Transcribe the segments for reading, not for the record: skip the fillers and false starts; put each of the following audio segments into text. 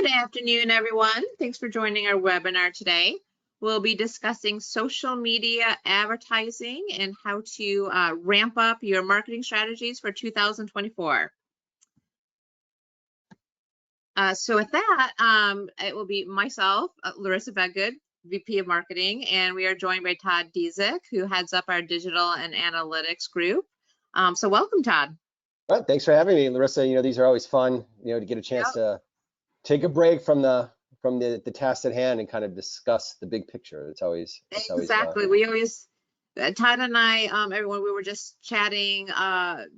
Good afternoon, everyone. Thanks for joining our webinar today. We'll be discussing social media advertising and how to ramp up your marketing strategies for 2024. So with that, it will be myself, Larissa Bedgood, VP of Marketing, and we are joined by Todd Dzik, who heads up our digital and analytics group. So welcome, Todd. Well, thanks for having me, Larissa. You know, these are always fun, to get a chance to take a break from the task at hand and kind of discuss the big picture. It's always exactly. We always, Todd and I, everyone, we were just chatting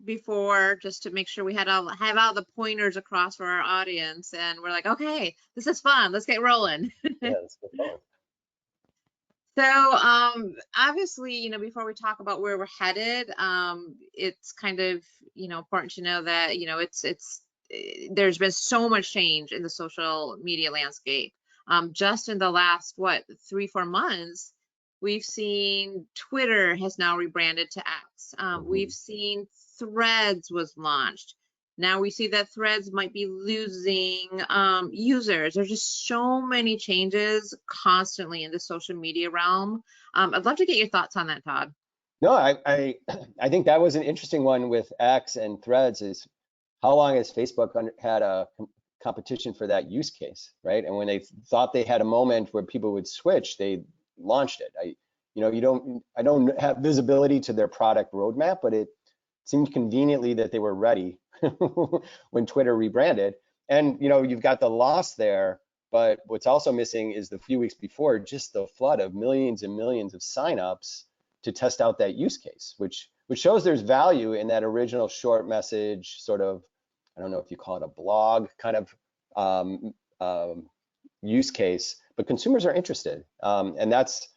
before just to make sure we had have all the pointers across for our audience, and we're like, okay, this is fun. Let's get rolling. Yeah, it's good fun. So obviously, before we talk about where we're headed, it's kind of, important to know that, there's been so much change in the social media landscape. Just in the last, 3-4 months, we've seen Twitter has now rebranded to X. We've seen Threads was launched. Now we see that Threads might be losing users. There's just so many changes constantly in the social media realm. I'd love to get your thoughts on that, Todd. No, I think that was an interesting one with X and Threads. Is how long has Facebook had a competition for that use case, right? And when they thought they had a moment where people would switch, they launched it. I don't have visibility to their product roadmap, but it seemed conveniently that they were ready when Twitter rebranded. And you've got the loss there, but what's also missing is the few weeks before, just the flood of millions and millions of signups to test out that use case, which shows there's value in that original short message sort of, I don't know if you call it a blog kind of use case, but consumers are interested, and that's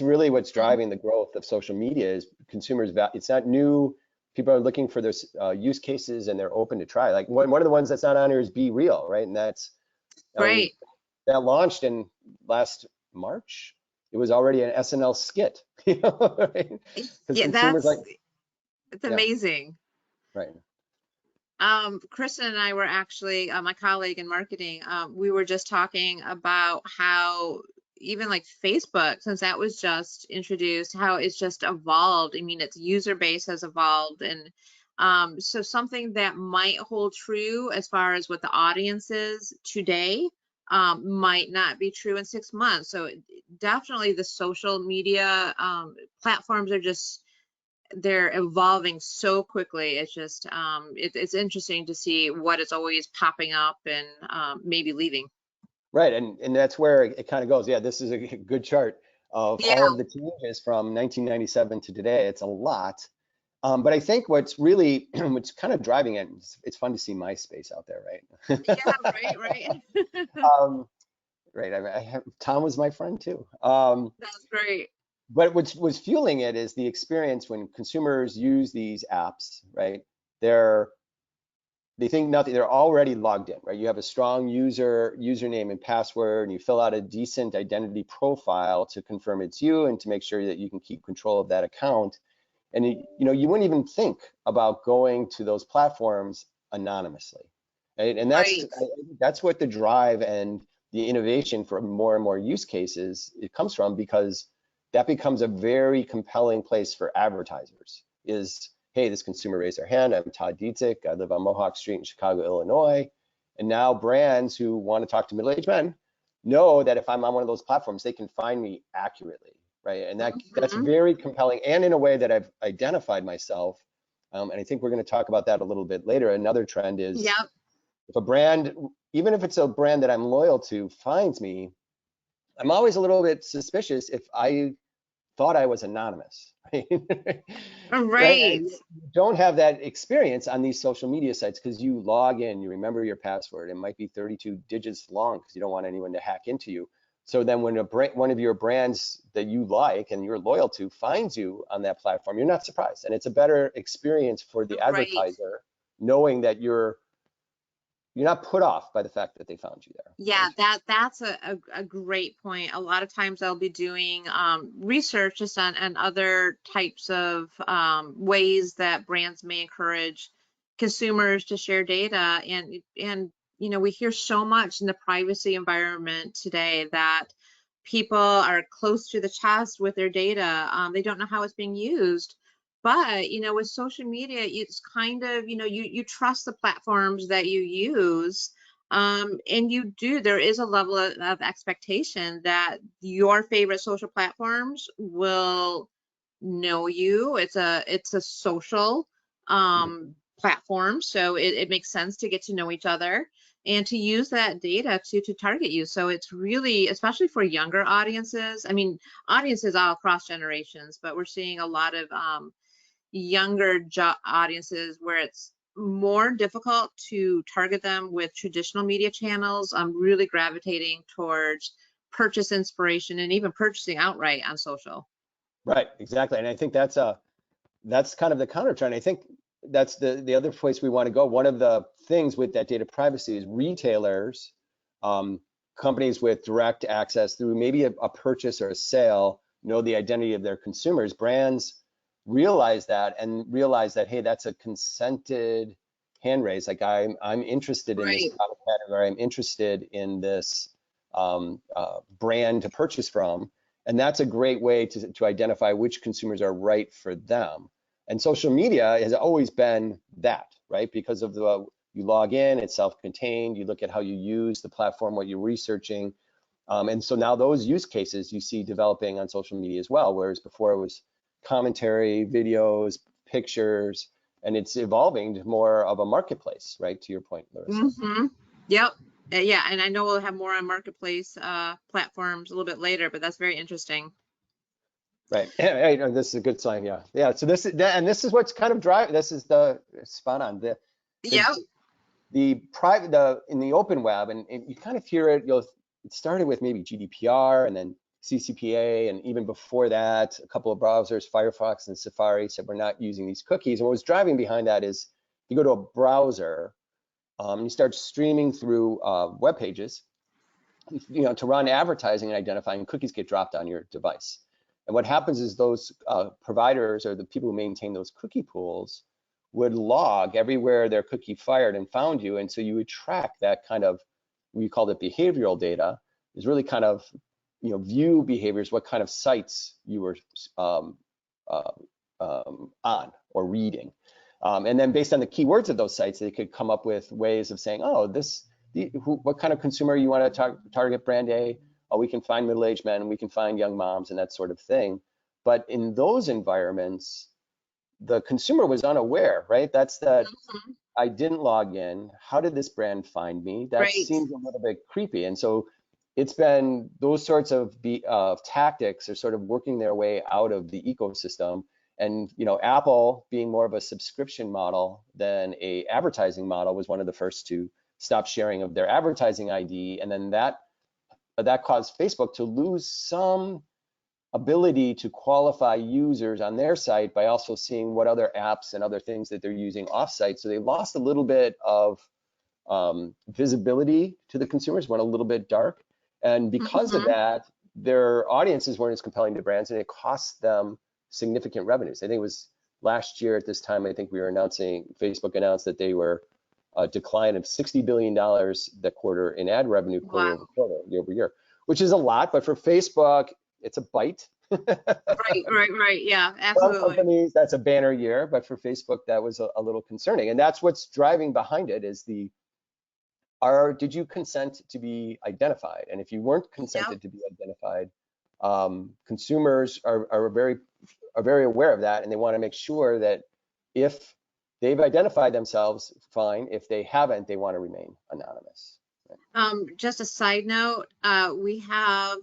really what's driving the growth of social media is consumers. It's not new. People are looking for those use cases, and they're open to try. Like one of the ones that's not on here is Be Real, right? And that's right. That launched in last March. It was already an SNL skit, right? Yeah, it's amazing. Right. Kristen and I were actually, my colleague in marketing, we were just talking about how even like Facebook, since that was just introduced, how it's just evolved. I mean, its user base has evolved. And so something that might hold true as far as what the audience is today might not be true in 6 months. So definitely the social media platforms are just, they're evolving so quickly. It's just it's interesting to see what is always popping up and maybe leaving. Right, and that's where it kind of goes. Yeah, this is a good chart of all of the changes from 1997 to today. It's a lot, but I think what's kind of driving it, it's fun to see MySpace out there, right? Yeah, right. Right. I mean, Tom was my friend too. That's great. But what was fueling it is the experience when consumers use these apps, right? They think nothing, they're already logged in, right? You have a strong username and password, and you fill out a decent identity profile to confirm it's you and to make sure that you can keep control of that account. And you wouldn't even think about going to those platforms anonymously, right? And that's what the drive and the innovation for more and more use cases, it comes from, because that becomes a very compelling place for advertisers. Is, hey, this consumer raised their hand. I'm Todd Dzik. I live on Mohawk Street in Chicago, Illinois. And now brands who want to talk to middle-aged men know that if I'm on one of those platforms, they can find me accurately, right? And that's very compelling, and in a way that I've identified myself. And I think we're going to talk about that a little bit later. Another trend is if a brand, even if it's a brand that I'm loyal to, finds me, I'm always a little bit suspicious if I thought I was anonymous, right? Right. You don't have that experience on these social media sites because you log in, you remember your password. It might be 32 digits long because you don't want anyone to hack into you. So then when one of your brands that you like and you're loyal to finds you on that platform, you're not surprised. And it's a better experience for the advertiser knowing that you're not put off by the fact that they found you there. Yeah, that's a great point. A lot of times I'll be doing research just on other types of ways that brands may encourage consumers to share data, and we hear so much in the privacy environment today that people are close to the chest with their data. They don't know how it's being used. But, with social media, it's kind of, you trust the platforms that you use. And there is a level of expectation that your favorite social platforms will know you. It's a social platform, so it makes sense to get to know each other and to use that data to target you. So it's really, especially for younger audiences, I mean, audiences all across generations, but we're seeing a lot of younger audiences where it's more difficult to target them with traditional media channels. I'm really gravitating towards purchase inspiration and even purchasing outright on social. Right, exactly. And I think that's kind of the counter trend. I think that's the other place we want to go. One of the things with that data privacy is retailers, um, companies with direct access through maybe a purchase or a sale, know the identity of their consumers. Brands realize that and realize that, hey, that's a consented hand raise. Like I'm interested in this Right. product category. I'm interested in this brand to purchase from. And that's a great way to identify which consumers are right for them. And social media has always been that, right? Because of you log in, it's self-contained, you look at how you use the platform, what you're researching. And so now those use cases you see developing on social media as well, whereas before it was commentary, videos, pictures, and it's evolving to more of a marketplace, right? To your point, Larissa. Yep. Yeah, and I know we'll have more on marketplace platforms a little bit later, but that's very interesting. Right. Hey, this is a good sign. Yeah. Yeah. So this is what's kind of driving. This is the spot on the Yep. the private in the open web, and you kind of hear it. It started with maybe GDPR and then CCPA, and even before that, a couple of browsers, Firefox and Safari, said we're not using these cookies. And what was driving behind that is you go to a browser, you start streaming through web pages, to run advertising and identifying, cookies get dropped on your device. And what happens is those providers or the people who maintain those cookie pools would log everywhere their cookie fired and found you. And so you would track that kind of, we called it behavioral data, is really kind of, view behaviors, what kind of sites you were uh, on or reading. And then based on the keywords of those sites, they could come up with ways of saying, oh, what kind of consumer you want to target brand A? Oh, we can find middle-aged men, we can find young moms and that sort of thing. But in those environments, the consumer was unaware, right? That's that Mhm. I didn't log in. How did this brand find me? That Right. seems a little bit creepy. And so it's been those sorts of tactics are sort of working their way out of the ecosystem. And Apple, being more of a subscription model than a advertising model, was one of the first to stop sharing of their advertising ID, and then that caused Facebook to lose some ability to qualify users on their site by also seeing what other apps and other things that they're using offsite. So they lost a little bit of visibility to the consumers, went a little bit dark. And because of Mhm. that, their audiences weren't as compelling to brands, and it cost them significant revenues. I think it was last year at this time, I think Facebook announced that they were a decline of $60 billion that quarter in ad revenue quarter over Wow. quarter, year over year, which is a lot, but for Facebook, it's a bite. Right, right, right. Yeah, Some absolutely. companies, that's a banner year, but for Facebook, that was a little concerning. And that's what's driving behind it is did you consent to be identified? And if you weren't Yep. consented to be identified, consumers are very aware of that, and they want to make sure that if they've identified themselves, fine. If they haven't, they want to remain anonymous. Just a side note, we have,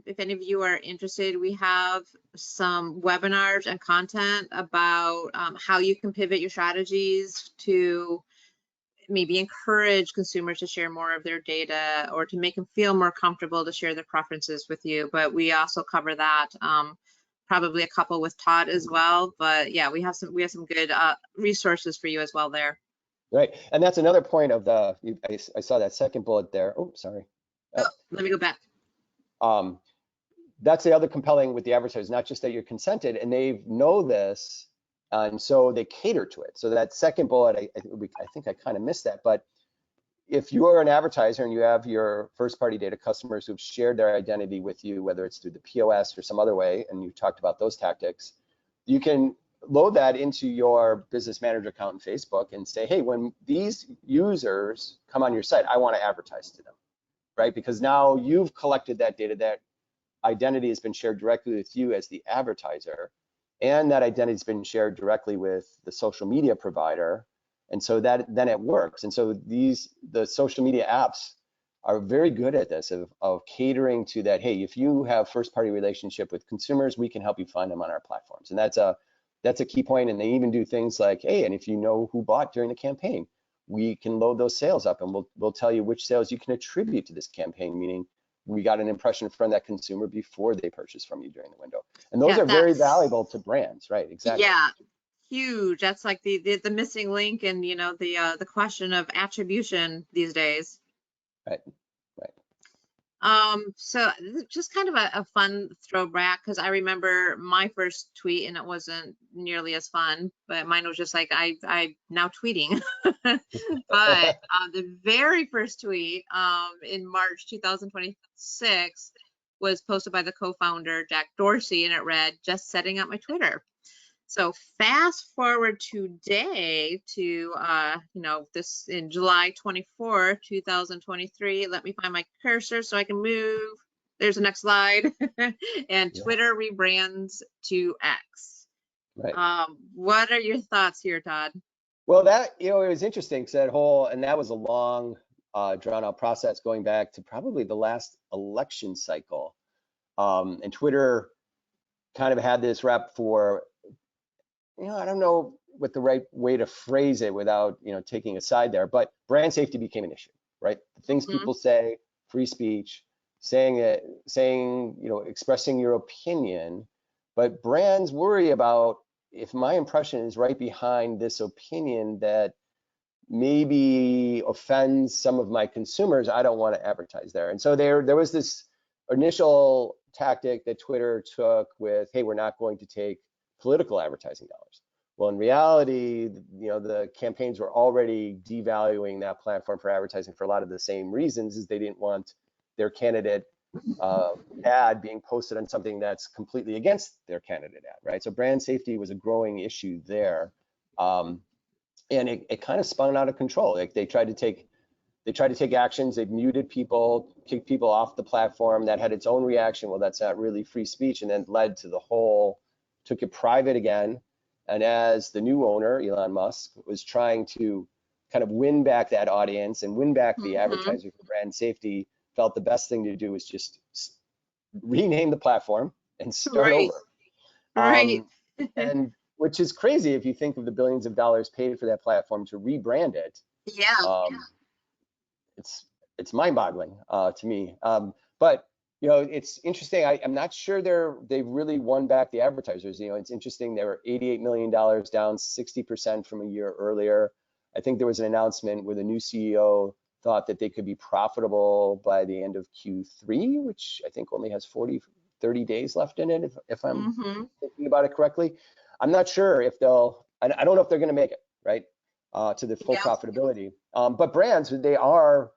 if any of you are interested, we have some webinars and content about how you can pivot your strategies to maybe encourage consumers to share more of their data or to make them feel more comfortable to share their preferences with you. But we also cover that, probably a couple with Todd as well. But yeah, we have some good resources for you as well there. Right, and that's another point of I saw that second bullet there. Oh, sorry. Oh, Yep. let me go back. Um, that's the other compelling with the advertisers, not just that you're consented, and they know this, and so they cater to it. So that second bullet, I think I kind of missed that, but if you're an advertiser and you have your first party data customers who've shared their identity with you, whether it's through the POS or some other way, and you talked about those tactics, you can load that into your business manager account in Facebook and say, hey, when these users come on your site, I want to advertise to them, right? Because now you've collected that data, that identity has been shared directly with you as the advertiser, and that identity has been shared directly with the social media provider. And so that then it works. And so the social media apps are very good at this of catering to that. Hey, if you have first party relationship with consumers, we can help you find them on our platforms. And that's a key point. And they even do things like, hey, and if you know who bought during the campaign, we can load those sales up, and we'll tell you which sales you can attribute to this campaign, meaning we got an impression from that consumer before they purchased from you during the window. And those Yeah, are very valuable to brands, right? Exactly. yeah, huge. That's like the missing link and the question of attribution these days. Right, right. So this is just kind of a fun throwback because I remember my first tweet and it wasn't nearly as fun, but mine was just like I now tweeting. But the very first tweet in March 2026 was posted by the co-founder Jack Dorsey, and it read, "Just setting up my Twitter." So fast forward today to this in July 24, 2023. Let me find my cursor so I can move. There's the next slide. And Yeah, Twitter rebrands to X. right. What are your thoughts here, Todd? Well, that, it was interesting because that was a long, drawn out process going back to probably the last election cycle. And Twitter kind of had this rep for, I don't know what the right way to phrase it without, taking a side there, but brand safety became an issue, right? The things Hmm. people say, free speech, saying it, expressing your opinion, but brands worry about if my impression is right behind this opinion that maybe offends some of my consumers, I don't want to advertise there. And so there was this initial tactic that Twitter took with, hey, we're not going to take political advertising dollars. Well, in reality, the campaigns were already devaluing that platform for advertising for a lot of the same reasons, is they didn't want their candidate ad being posted on something that's completely against their candidate ad, right? So brand safety was a growing issue there. And it kind of spun out of control. Like they tried to take actions. They muted people, kicked people off the platform. That had its own reaction. Well, that's not really free speech, and then led to took it private again. And as the new owner, Elon Musk, was trying to kind of win back that audience and win back the Hmm. advertiser for brand safety, felt the best thing to do was just rename the platform and start Right, over. right. And which is crazy if you think of the billions of dollars paid for that platform to rebrand it. Yeah. Um, it's mind-boggling to me. But it's interesting. I'm not sure they've really won back the advertisers. It's interesting. They were $88 million down 60% from a year earlier. I think there was an announcement where the new CEO thought that they could be profitable by the end of Q3, which I think only has 30 days left in it, if I'm Hmm. thinking about it correctly. I'm not sure if I don't know if they're going to make it, right, to the full Yeah. profitability. But brands, they are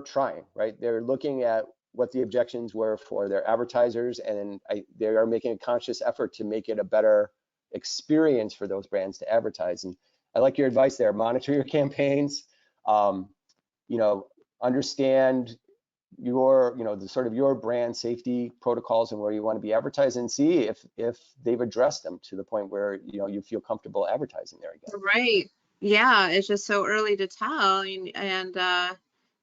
trying, right? They're looking at what the objections were for their advertisers, and they are making a conscious effort to make it a better experience for those brands to advertise. And I like your advice there. Monitor your campaigns. Um, Understand the sort of your brand safety protocols and where you want to be advertised, and see if they've addressed them to the point where you feel comfortable advertising there again. Right. Yeah, it's just so early to tell. And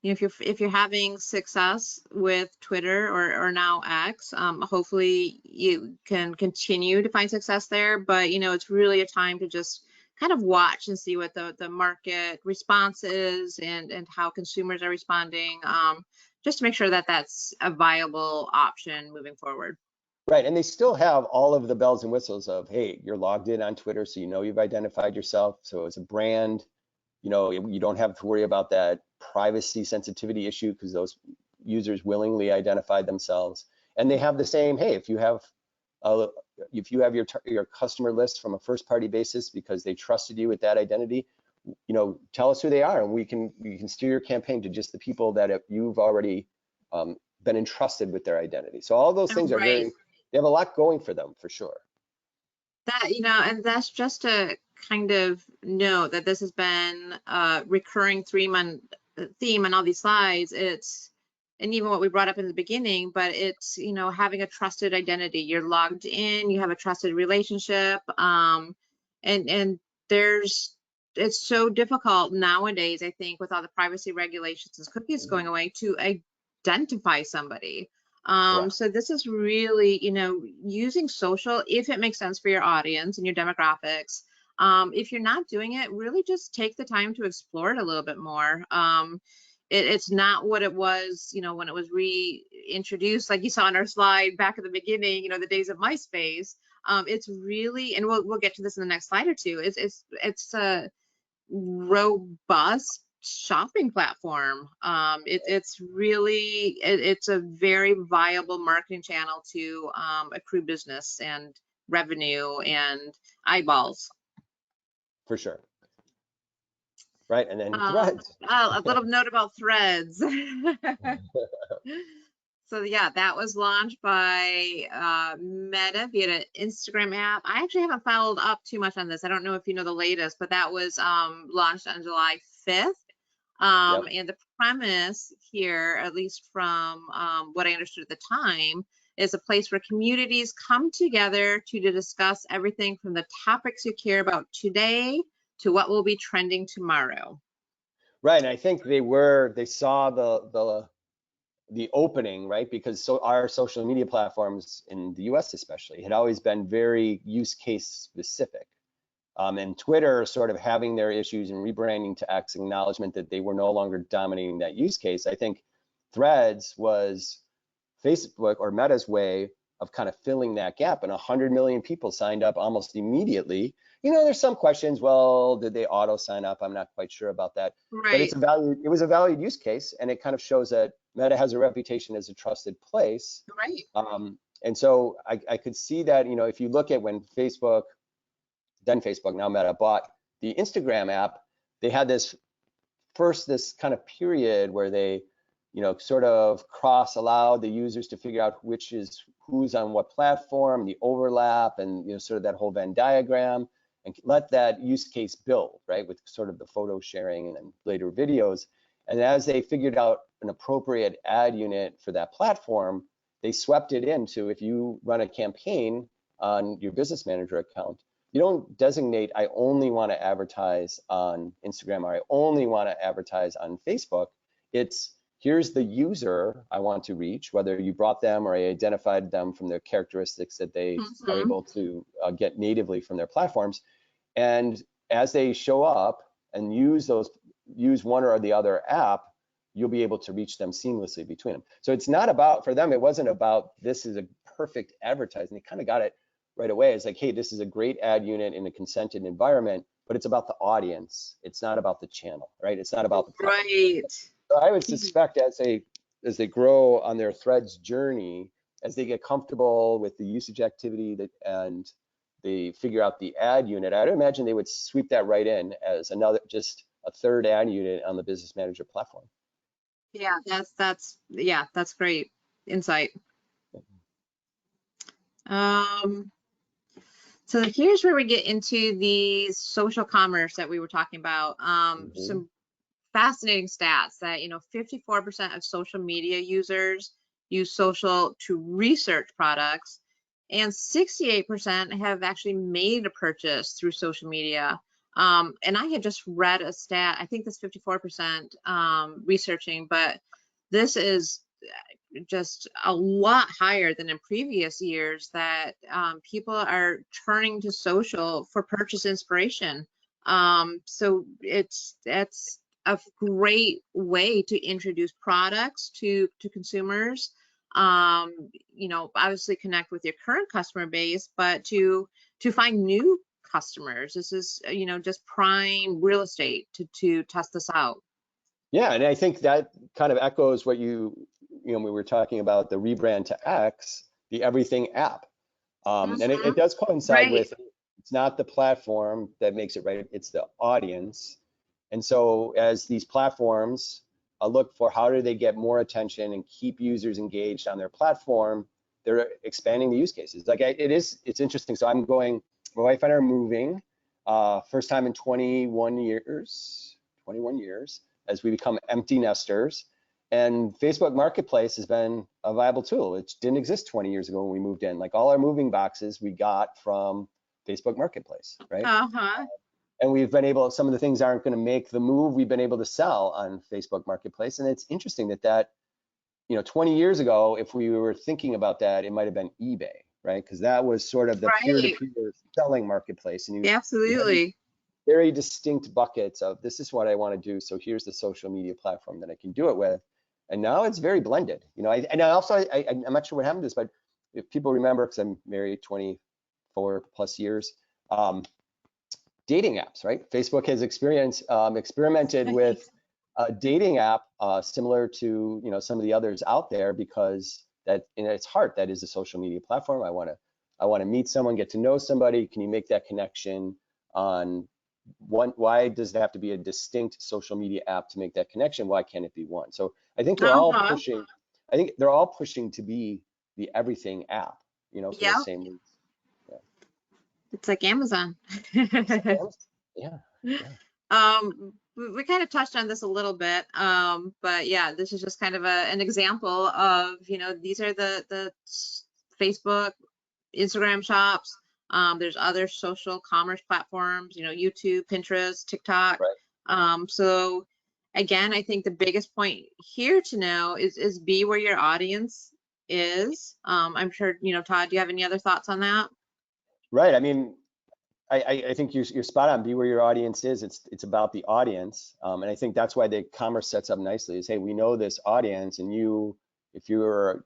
if you're having success with Twitter or now X, hopefully you can continue to find success there. But it's really a time to just kind of watch and see what the market response is and how consumers are responding, just to make sure that that's a viable option moving forward. Right, and they still have all of the bells and whistles of, hey, you're logged in on Twitter, so you've identified yourself. So as a brand, you don't have to worry about that privacy sensitivity issue because those users willingly identified themselves. And they have the same, hey, if you have your customer list from a first party basis because they trusted you with that identity, tell us who they are, and we can steer your campaign to just the people that you've already been entrusted with their identity. So all those things are Right. they have a lot going for them for sure. That, and that's just to kind of note that this has been a recurring 3-month theme on all these slides. And even what we brought up in the beginning, but it's, having a trusted identity. You're logged in, you have a trusted relationship. And it's so difficult nowadays, I think, with all the privacy regulations and cookies going away, to identify somebody. Correct. So this is really, using social, if it makes sense for your audience and your demographics. If you're not doing it, really just take the time to explore it a little bit more. It's not what it was, when it was reintroduced, like you saw on our slide back at the beginning, the days of MySpace. It's really, and we'll get to this in the next slide or two. It's a robust shopping platform. It's really, it's a very viable marketing channel to accrue business and revenue and eyeballs. For sure. Right, and then Um, Threads. a little note about Threads. So yeah, that was launched by Meta via an Instagram app. I actually haven't followed up too much on this. I don't know if you know the latest, but that was launched on July 5th. Yep. And the premise here, at least from what I understood at the time, is a place where communities come together to discuss everything from the topics you care about today to what will be trending tomorrow. Right, and I think they saw the opening, right? Because our social media platforms in the US especially had always been very use case specific. And Twitter sort of having their issues and rebranding to X, acknowledgement that they were no longer dominating that use case. I think Threads was Facebook or Meta's way of kind of filling that gap, and 100 million people signed up almost immediately. There's some questions. Well, did they auto sign up? I'm not quite sure about that. But Right. it was a valued use case, and it kind of shows that Meta has a reputation as a trusted place. Right. And so I could see that, if you look at when Facebook, then Facebook, now Meta, bought the Instagram app, they had this kind of period where they, sort of allowed the users to figure out who's on what platform, the overlap, and sort of that whole Venn diagram, and let that use case build, right, with sort of the photo sharing and then later videos. And as they figured out an appropriate ad unit for that platform, they swept it into, if you run a campaign on your business manager account, you don't designate, I only want to advertise on Instagram, or I only want to advertise on Facebook. It's, here's the user I want to reach, whether you brought them or I identified them from their characteristics that they are able to get natively from their platforms. And as they show up and use one or the other app, you'll be able to reach them seamlessly between them. So it's not about, for them, it wasn't about this is a perfect advertising. They kind of got it right away. It's like, hey, this is a great ad unit in a consented environment, but it's about the audience. It's not about the channel, right? It's not about the platform. Right. So I would suspect as they grow on their Threads journey, as they get comfortable with the usage activity and they figure out the ad unit, I'd imagine they would sweep that right in as just a third ad unit on the business manager platform. Yeah, that's great insight. So here's where we get into the social commerce that we were talking about. Some fascinating stats that 54% of social media users use social to research products, and 68% have actually made a purchase through social media. And I had just read a stat, I think this 54% researching, but this is just a lot higher than in previous years, that people are turning to social for purchase inspiration. So that's a great way to introduce products to consumers. Obviously connect with your current customer base, but to find new customers. This is just prime real estate to test this out. Yeah, and I think that kind of echoes what we were talking about the rebrand to X, the everything app. And it does coincide Right. with, it's not the platform that makes it right, it's the audience. And so as these platforms look for how do they get more attention and keep users engaged on their platform, they're expanding the use cases. Like it's interesting. So I'm going, my wife and I are moving, first time in 21 years, as we become empty nesters. And Facebook Marketplace has been a viable tool. It didn't exist 20 years ago when we moved in. Like all our moving boxes we got from Facebook Marketplace, right? Uh-huh. And we've been able, some of the things aren't going to make the move, we've been able to sell on Facebook Marketplace. And it's interesting that 20 years ago, if we were thinking about that, it might have been eBay, right? Because that was sort of the Right. peer-to-peer selling marketplace. And you had these Absolutely. very distinct buckets of this is what I want to do. So here's the social media platform that I can do it with. And now it's very blended. And I also, I'm not sure what happened to this, but if people remember, because I'm married 24 plus years, dating apps, right? Facebook has experimented with a dating app similar to some of the others out there, because that in its heart that is a social media platform. I want to meet someone, get to know somebody. Can you make that connection on one? Why does it have to be a distinct social media app to make that connection? Why can't it be one? So I think they're all Uh-huh. pushing. I think they're all pushing to be the everything app, for the Yep. same reason. Yeah. It's like Amazon. It's like yeah, yeah. We kind of touched on this a little bit, but yeah, this is just kind of an example of, these are the Facebook, Instagram shops. There's other social commerce platforms, YouTube, Pinterest, TikTok. Right. So again, I think the biggest point here to know is be where your audience is. I'm sure, Todd, do you have any other thoughts on that? Right. I mean, I think you're spot on. Be where your audience is. It's about the audience, and I think that's why the commerce sets up nicely. Is hey, we know this audience, and if you're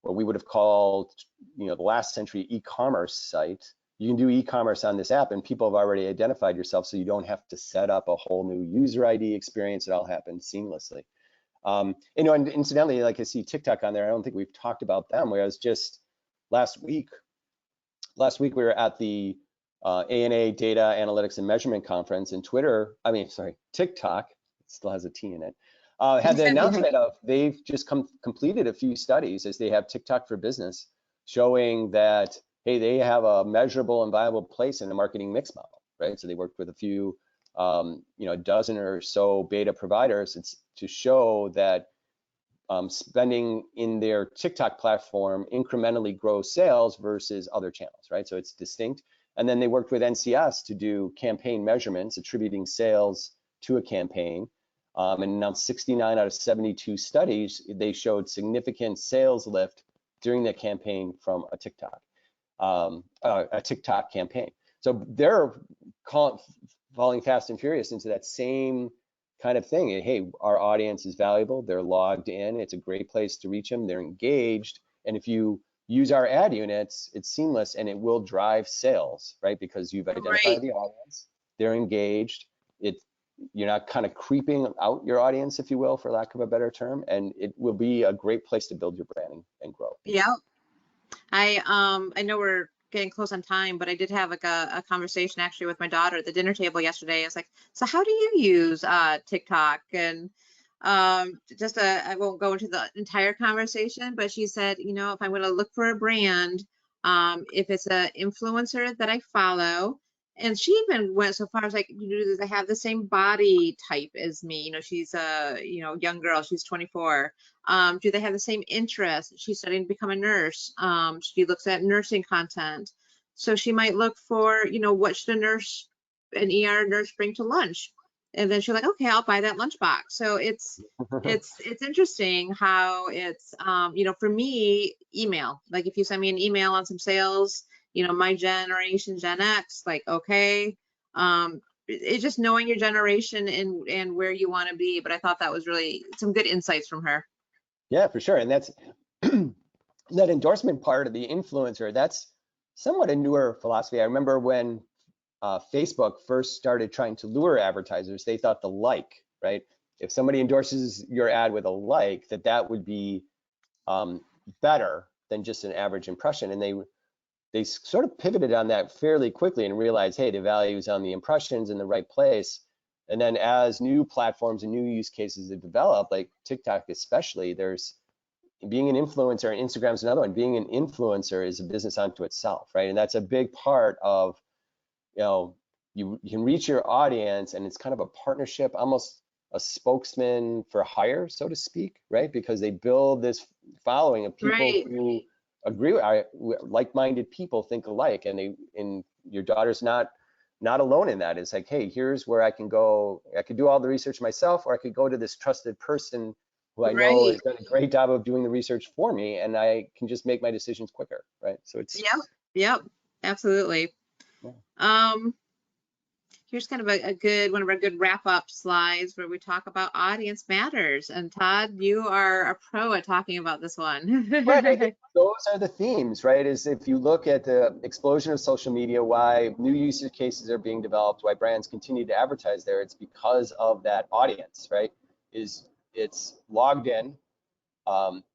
what we would have called the last century e-commerce site, you can do e-commerce on this app, and people have already identified yourself, so you don't have to set up a whole new user ID experience. It all happens seamlessly. And incidentally, like I see TikTok on there. I don't think we've talked about them. Whereas just last week we were at the ANA Data Analytics and Measurement Conference, and TikTok, it still has a T in it, had the announcement of they've just completed a few studies, as they have TikTok for Business, showing that, hey, they have a measurable and viable place in the marketing mix model, right? So they worked with a few, a dozen or so beta providers to show that spending in their TikTok platform incrementally grows sales versus other channels, right? So it's distinct. And then they worked with NCS to do campaign measurements, attributing sales to a campaign. And now 69 out of 72 studies, they showed significant sales lift during the campaign from a TikTok campaign. So they're falling fast and furious into that same kind of thing. Hey, our audience is valuable. They're logged in. It's a great place to reach them. They're engaged. And if you use our ad units, it's seamless and it will drive sales, right? Because you've identified Right. the audience. They're engaged. You're not kind of creeping out your audience, if you will, for lack of a better term. And it will be a great place to build your branding and grow. Yeah. I know we're getting close on time, but I did have like a conversation actually with my daughter at the dinner table yesterday. I was like, so how do you use TikTok? And I won't go into the entire conversation, but she said, if I'm going to look for a brand, if it's an influencer that I follow, and she even went so far as like, do they have the same body type as me? She's a young girl, she's 24. Do they have the same interests? She's studying to become a nurse. She looks at nursing content. So she might look for, what should an ER nurse bring to lunch? And then she's like, okay, I'll buy that lunchbox. So it's interesting how it's, for me, email. Like if you send me an email on some sales, my generation, Gen X, like, okay. It's just knowing your generation and where you want to be. But I thought that was really some good insights from her. Yeah, for sure. And that's that endorsement part of the influencer, that's somewhat a newer philosophy. I remember when Facebook first started trying to lure advertisers, they thought the like, right? If somebody endorses your ad with a like, that would be better than just an average impression. And they sort of pivoted on that fairly quickly and realized, hey, the value is on the impressions in the right place. And then as new platforms and new use cases have developed, like TikTok especially, there's being an influencer, and Instagram's another one. Being an influencer is a business unto itself, right? And that's a big part of, you can reach your audience, and it's kind of a partnership, almost a spokesman for hire, so to speak, right? Because they build this following of people Right. who agree with, like-minded people think alike, and your daughter's not alone in that. It's like, hey, here's where I can go. I could do all the research myself, or I could go to this trusted person who I know Right. has done a great job of doing the research for me, and I can just make my decisions quicker, right? So it's, Yep. Yep. Absolutely. yeah. Um, Here's kind of a good one of our good wrap up slides where we talk about audience matters. And Todd, you are a pro at talking about this one. Right, I think those are the themes, right? Is if you look at the explosion of social media, why new use cases are being developed, why brands continue to advertise there, it's because of that audience, right? Is it's logged in,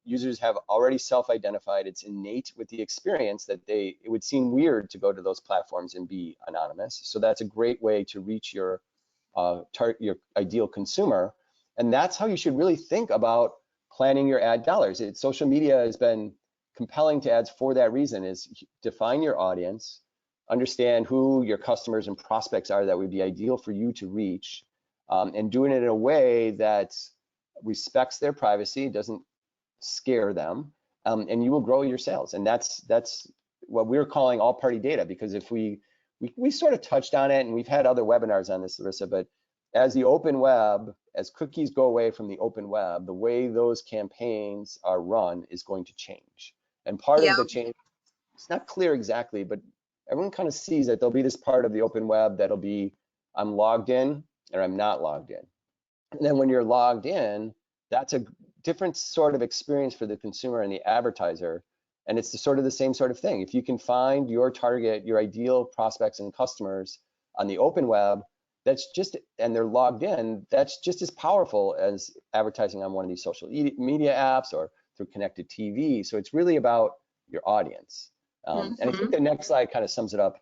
users have already self-identified. It's innate with the experience that it would seem weird to go to those platforms and be anonymous. So that's a great way to reach your your ideal consumer. And that's how you should really think about planning your ad dollars. Social media has been compelling to ads for that reason, is define your audience, understand who your customers and prospects are that would be ideal for you to reach, and doing it in a way that respects their privacy, doesn't scare them, and you will grow your sales. And that's what we're calling all party data, because if we sort of touched on it, and we've had other webinars on this, Larissa, but as the open web, as cookies go away from the open web, the way those campaigns are run is going to change. And part Yeah. of the change, it's not clear exactly, but everyone kind of sees that there'll be this part of the open web that'll be, I'm logged in or I'm not logged in. And then when you're logged in, that's a different sort of experience for the consumer and the advertiser. And it's the same sort of thing. If you can find your target, your ideal prospects and customers on the open web, and they're logged in, that's just as powerful as advertising on one of these social media apps or through connected TV. So it's really about your audience. And I think Hmm. the next slide kind of sums it up,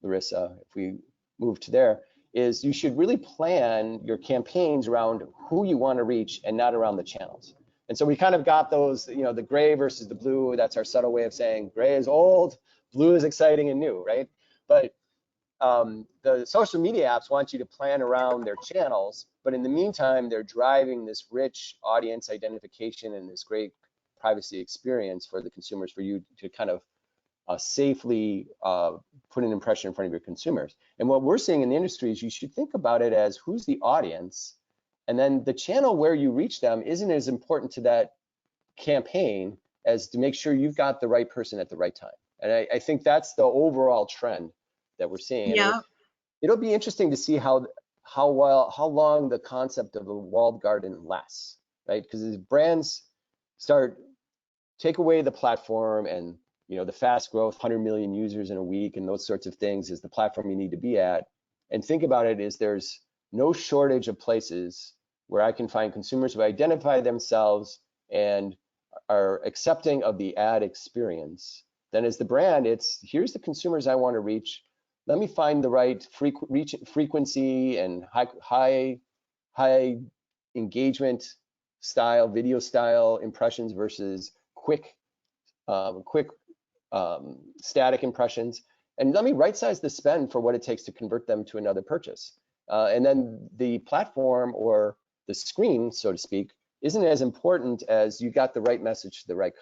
Larissa, if we move to there, is you should really plan your campaigns around who you want to reach and not around the channels. And so we kind of got those, the gray versus the blue. That's our subtle way of saying gray is old, blue is exciting and new, right? But the social media apps want you to plan around their channels, but in the meantime, they're driving this rich audience identification and this great privacy experience for the consumers, for you to kind of safely put an impression in front of your consumers. And what we're seeing in the industry is you should think about it as who's the audience, and then the channel where you reach them isn't as important to that campaign as to make sure you've got the right person at the right time. And I think that's the overall trend that we're seeing. And Yeah. it'll be interesting to see how long the concept of a walled garden lasts, right? Because as brands start take away the platform and the fast growth 100 million users in a week and those sorts of things is the platform you need to be at, and think about it is there's no shortage of places where I can find consumers who identify themselves and are accepting of the ad experience. Then as the brand, it's here's the consumers I want to reach. Let me find the right frequency and high engagement style, video style impressions versus quick static impressions, and let me right size the spend for what it takes to convert them to another purchase. And then the platform or the screen, so to speak, isn't as important as you got the right message to the right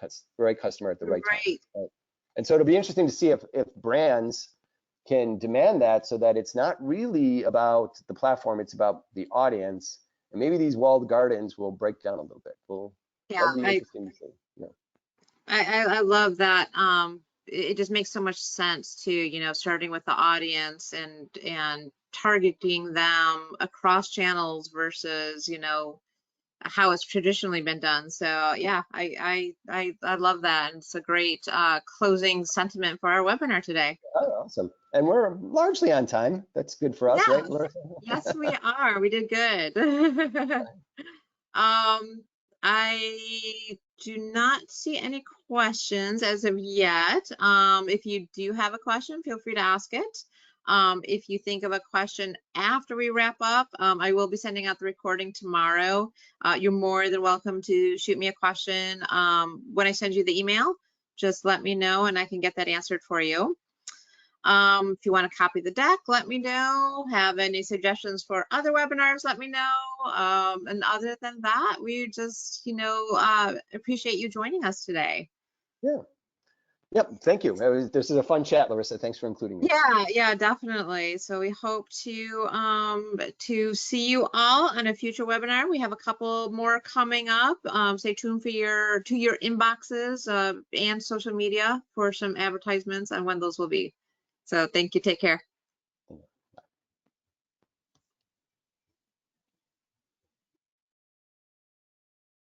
customer at the right time. Right. Right? And so it'll be interesting to see if brands can demand that, so that it's not really about the platform, it's about the audience. And maybe these walled gardens will break down a little bit. Yeah. That'll be interesting to see. Yeah. I love that. It just makes so much sense to, starting with the audience and targeting them across channels versus, how it's traditionally been done. So yeah, I love that. And it's a great closing sentiment for our webinar today. Oh, awesome. And we're largely on time. That's good for us, right, Yes, Larissa? yes, we are. We did good. I do not see any questions as of yet. If you do have a question, feel free to ask it. If you think of a question after we wrap up, I will be sending out the recording tomorrow. You're more than welcome to shoot me a question when I send you the email. Just let me know and I can get that answered for you. If you want to copy the deck, let me know. Have any suggestions for other webinars, let me know. And other than that, we just, appreciate you joining us today. Yeah. Yep. Thank you. This is a fun chat, Larissa. Thanks for including me. Yeah, definitely. So we hope to see you all on a future webinar. We have a couple more coming up. Stay tuned for your inboxes and social media for some advertisements on when those will be. So thank you. Take care.